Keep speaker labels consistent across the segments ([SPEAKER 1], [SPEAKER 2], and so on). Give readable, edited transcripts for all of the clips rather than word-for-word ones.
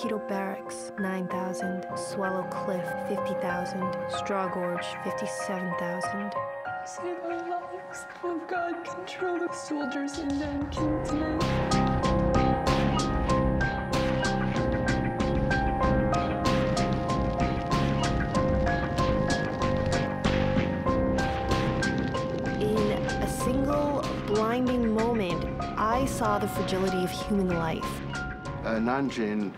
[SPEAKER 1] Mankato Barracks, 9,000. Swallow Cliff, 50,000. Straw Gorge, 57,000.
[SPEAKER 2] Save our lives. Oh God, control the soldiers in Nanking tonight.
[SPEAKER 1] Blinding moment, I saw the fragility of human life.
[SPEAKER 3] Nanjing,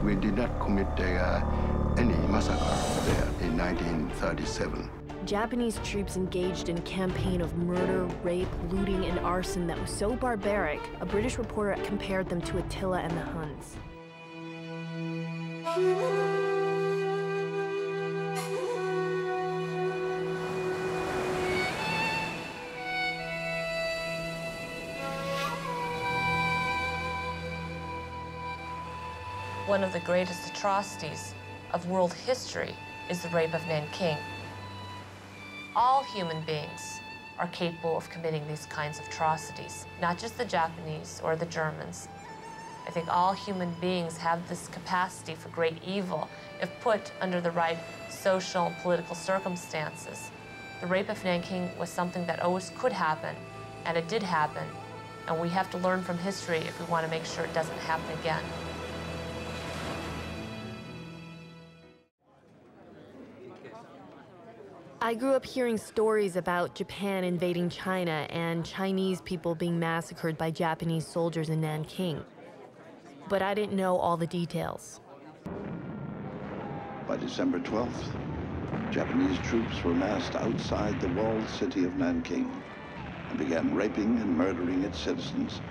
[SPEAKER 3] we did not commit any massacre there in 1937.
[SPEAKER 1] Japanese troops engaged in a campaign of murder, rape, looting, and arson that was so barbaric, a British reporter compared them to Attila and the Huns.
[SPEAKER 4] One of the greatest atrocities of world history is the rape of Nanking. All human beings are capable of committing these kinds of atrocities, not just the Japanese or the Germans. I think all human beings have this capacity for great evil if put under the right social and political circumstances. The rape of Nanking was something that always could happen, and it did happen, and we have to learn from history if we want to make sure it doesn't happen again.
[SPEAKER 1] I grew up hearing stories about Japan invading China and Chinese people being massacred by Japanese soldiers in Nanking. But I didn't know all the details.
[SPEAKER 5] By December 12th, Japanese troops were massed outside the walled city of Nanking and began raping and murdering its citizens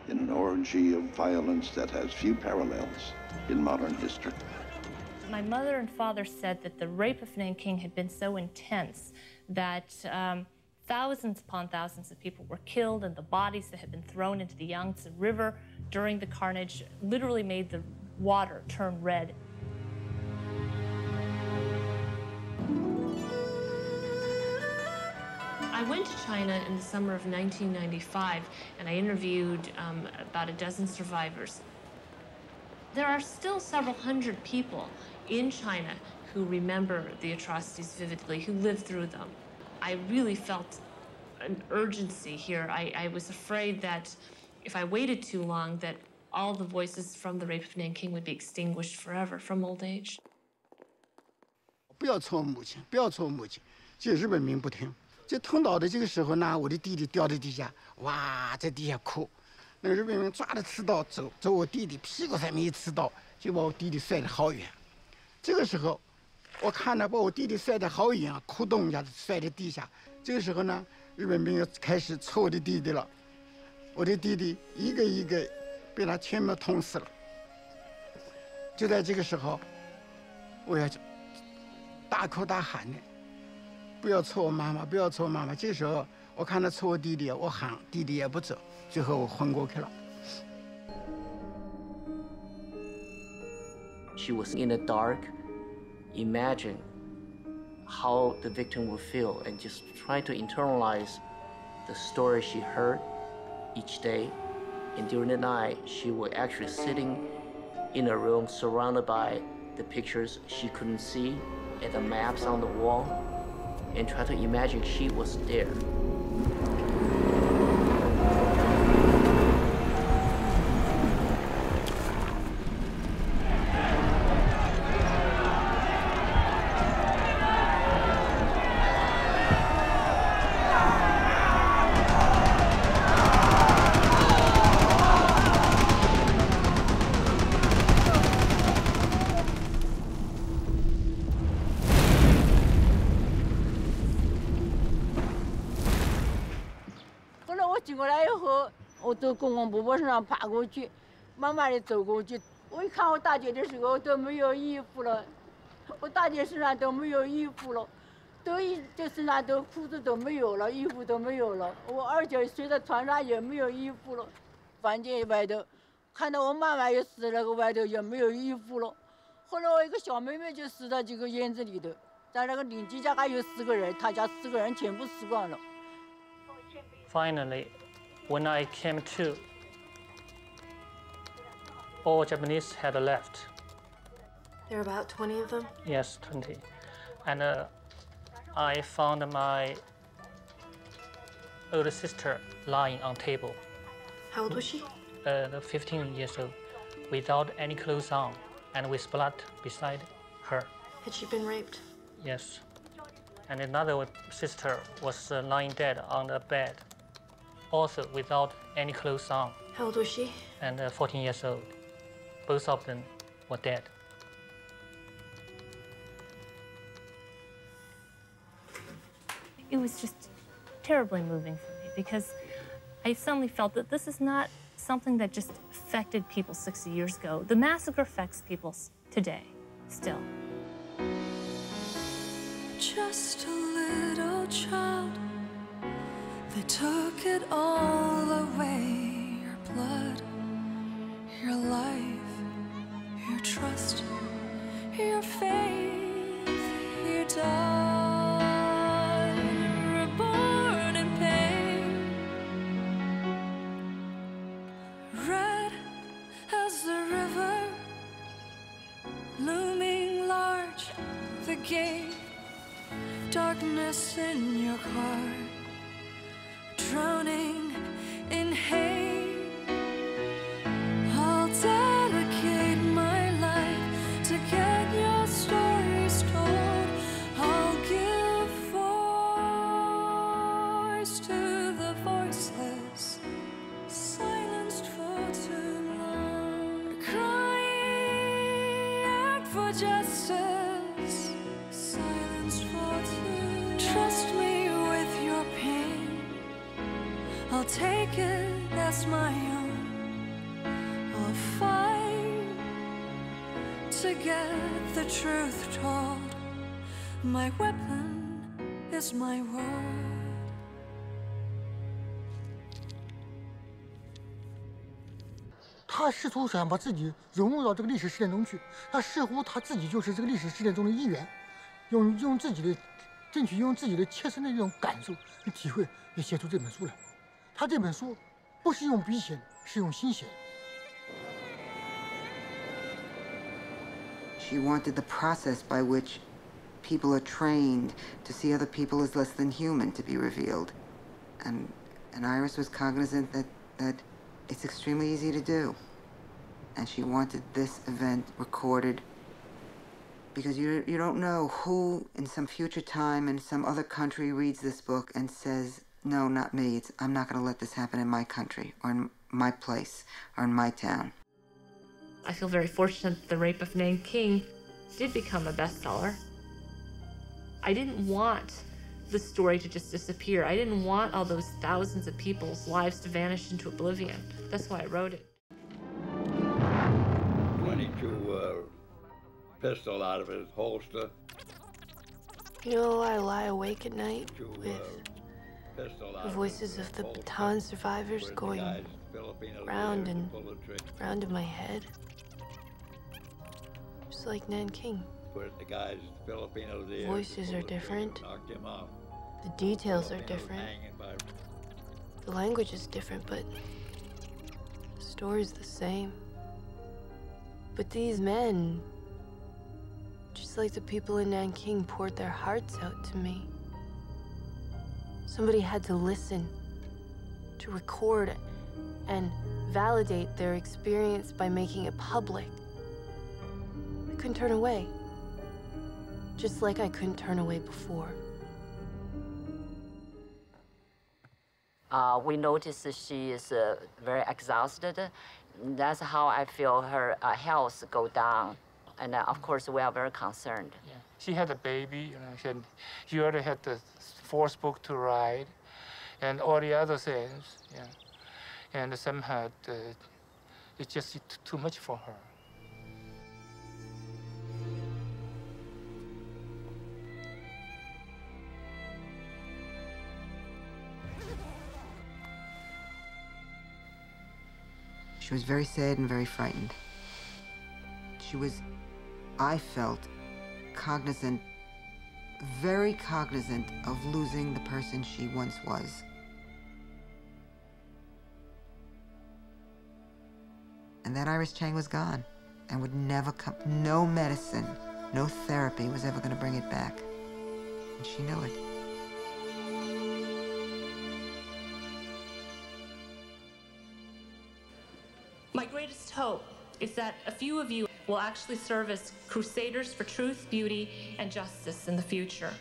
[SPEAKER 5] in an orgy of violence that has few parallels in modern history.
[SPEAKER 6] My mother and father said that the rape of Nanking had been so intense that thousands upon thousands of people were killed, and the bodies that had been thrown into the Yangtze River during the carnage literally made the water turn red.
[SPEAKER 4] I went to China in the summer of 1995, and I interviewed about a dozen survivors. There are still several hundred people in China who remember the atrocities vividly, who lived through them. I really felt an urgency here. I was afraid that if I waited too long, that all the voices from the rape of Nanking would be extinguished forever from old age.
[SPEAKER 7] 不要戳母亲，不要戳母亲。这日本兵不听，就痛到的这个时候呢，我的弟弟掉在地下，哇，在地下哭。那个日本兵抓着刺刀走我弟弟屁股上面一刺刀，就把我弟弟摔得好远。这个时候，我看到把我弟弟摔得好远啊，哭咚一下子摔在地下。这个时候呢，日本兵又开始戳我的弟弟了，我的弟弟一个一个被他全部捅死了。就在这个时候，我要大哭大喊的，不要戳我妈妈，不要戳我妈妈。这时候我看他戳我弟弟，我喊弟弟也不走，最后我昏过去了。
[SPEAKER 8] She was in the dark, imagine how the victim would feel and just try to internalize the story she heard each day. And during the night, she was actually sitting in a room surrounded by the pictures she couldn't see and the maps on the wall and try to imagine she was there.
[SPEAKER 9] 我从公共婆身上爬过去，慢慢的走过去。我一看我大姐的时候都没有衣服了，我大姐身上都没有衣服了，这身上都裤子都没有了，衣服都没有了。我二姐睡在床上也没有衣服了，房间外头看到我妈妈也死了，外头也没有衣服了。后来我一个小妹妹就死在这个院子里头，在那个邻居家还有4个人，他家4个人全部死光了。
[SPEAKER 10] Finally. When I came to, all Japanese had left.
[SPEAKER 1] There are about 20 of them?
[SPEAKER 10] Yes, 20. And I found my older sister lying on table.
[SPEAKER 1] How old was she?
[SPEAKER 10] 15 years old, without any clothes on, and with blood beside her.
[SPEAKER 1] Had she been raped?
[SPEAKER 10] Yes. And another sister was lying dead on the bed, also without any clothes on.
[SPEAKER 1] How old was she?
[SPEAKER 10] And 14 years old. Both of them were dead.
[SPEAKER 6] It was just terribly moving for me because I suddenly felt that this is not something that just affected people 60 years ago. The massacre affects people today, still.
[SPEAKER 2] Just a little child, they took it all away. Your blood, your life, your trust, your faith, you died. You were born in pain, red as the river, looming large, the gate. Darkness in your heart, drowning in hate. I'll dedicate my life to get your stories told. I'll give voice to the voiceless, silenced for too long. Crying out for justice, silenced for too long. Trust me with your pain, I'll take it as my own. I'll fight to get the truth told. My weapon is my word.
[SPEAKER 11] 他试图想把自己融入到这个历史事件中去，他似乎他自己就是这个历史事件中的一员，用自己的争取，用自己的切身的这种感受与体会，也写出这本书来。他这本书不是用笔写的，是用心写的。
[SPEAKER 12] She wanted the process by which people are trained to see other people as less than human to be revealed. And Iris was cognizant that it's extremely easy to do. And she wanted this event recorded because you don't know who in some future time in some other country reads this book and says, no, not me, I'm not going to let this happen in my country or in my place or in my town.
[SPEAKER 4] I feel very fortunate that The Rape of Nanking did become a bestseller. I didn't want the story to just disappear. I didn't want all those thousands of people's lives to vanish into oblivion. That's why I wrote it.
[SPEAKER 13] 22 pistol out of his holster.
[SPEAKER 1] You know, I lie awake at night with the voices of the baton survivors going round and round in my head. Just like Nanking.
[SPEAKER 13] The guy's Filipino there.
[SPEAKER 1] Voices are different. The details are different. The language is different, but the story's the same. But these men, just like the people in Nanking, poured their hearts out to me. Somebody had to listen, to record and validate their experience by making it public. I couldn't turn away, just like I couldn't turn away before.
[SPEAKER 14] We notice she is very exhausted. That's how I feel her health go down. And of course, we are very concerned.
[SPEAKER 10] Yeah. She had a baby, she already had the fourth book to write, and all the other things, yeah. And somehow it's just too much for her.
[SPEAKER 12] She was very sad and very frightened. She was, I felt, cognizant, very cognizant of losing the person she once was. And that Iris Chang was gone and would never come. No medicine, no therapy was ever going to bring it back. And she knew it.
[SPEAKER 6] My greatest hope is that a few of you will actually serve as crusaders for truth, beauty, and justice in the future.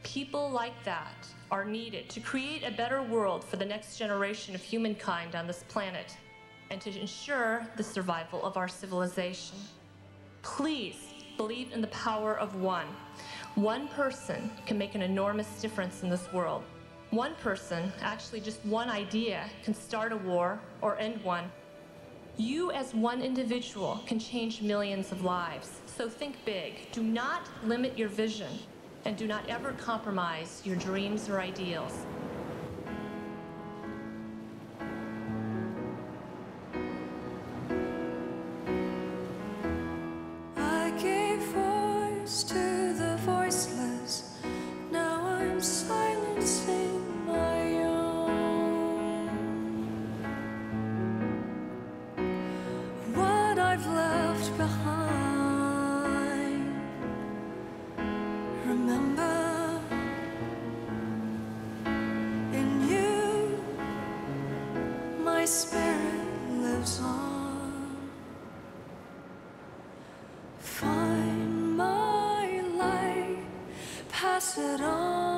[SPEAKER 6] People like that are needed to create a better world for the next generation of humankind on this planet and to ensure the survival of our civilization. Please believe in the power of one. One person can make an enormous difference in this world. One person, actually just one idea, can start a war or end one. You as one individual can change millions of lives. So think big. Do not limit your vision, and do not ever compromise your dreams or ideals.
[SPEAKER 2] I gave voice to the voiceless. Now I'm silencing my own. What I've left behind. Remember, in you, my spirit lives on. Find my light, pass it on.